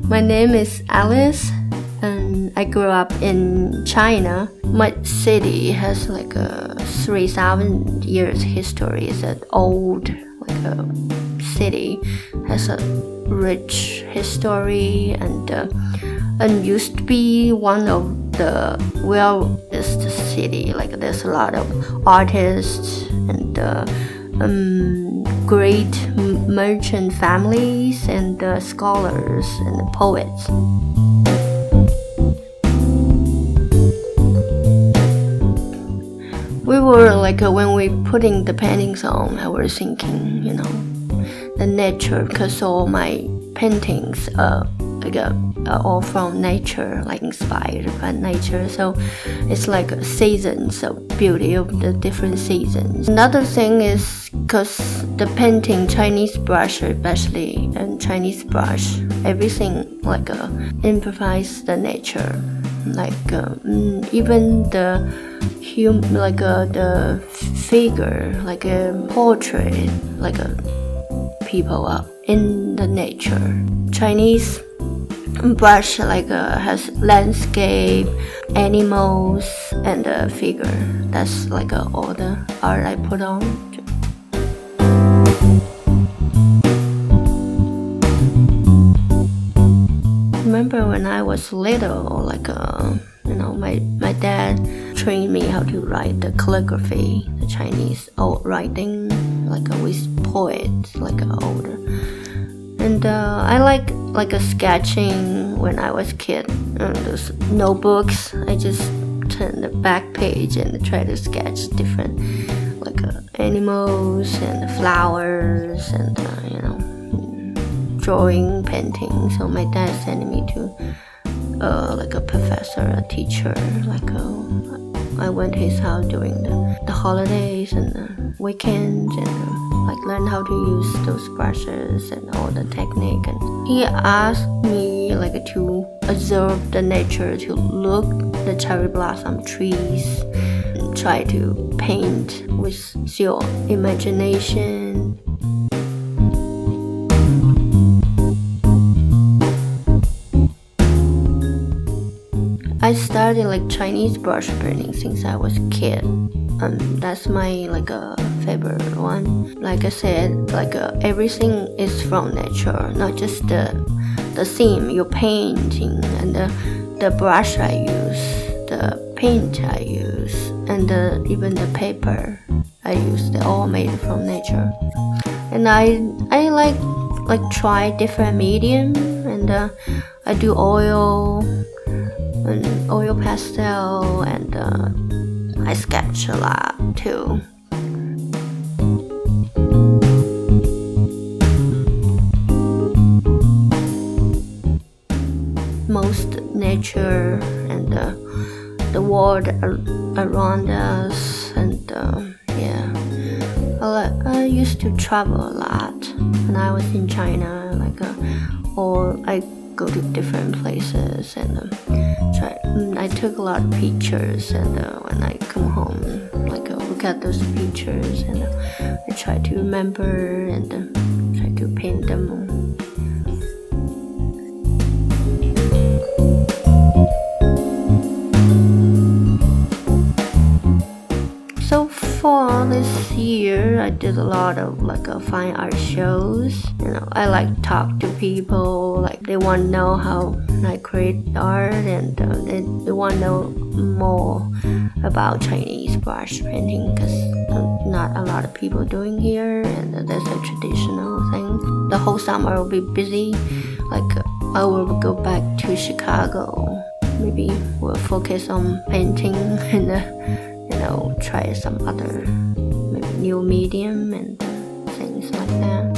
My name is Alice, and I grew up in China. My city has like a 3,000 years history. It's an old city, has a rich history, and used to be one of the wealthiest city. Like there's a lot of artists and great merchant families and scholars and poets. We were when we putting the paintings on, I was thinking, the nature, because all my paintings are all from nature, inspired by nature. So it's like seasons of beauty of the different seasons. Another thing is because the painting, Chinese brush especially, and Chinese brush, everything improvise the nature. Even the the figure, a portrait, people are in the nature. Chinese brush has landscape, animals, and a figure. That's all the art I put on. Remember when I was little, my dad trained me how to write the calligraphy, the Chinese old writing, with poets, older. And I like a sketching when I was a kid. Those notebooks, I just turn the back page and try to sketch different animals and flowers and drawing, painting. So my dad sent me to a professor, a teacher. I went to his house during the holidays and the weekends and learn how to use those brushes and all the technique. And he asked me to observe the nature, to look the cherry blossom trees, and try to paint with your imagination. I started Chinese brush painting since I was a kid. That's my favorite one. Like I said, everything is from nature, not just the theme you're painting and the brush I use, the paint I use, and even the paper I use. They're all made from nature. And I try different medium, and I do oil pastel, and I sketch a lot too. Most nature and the world around us, and I used to travel a lot when I was in China, or I go to different places and I took a lot of pictures, and when I come home, look at those pictures, and I try to remember and try to paint them. So for this year, I did a lot of fine art shows. I talk to people, they want to know how I create art, and they want to know more about Chinese brush painting, because not a lot of people doing here, and that's a traditional thing. The whole summer will be busy. I will go back to Chicago. Maybe we'll focus on painting and try some other maybe new medium and things like that.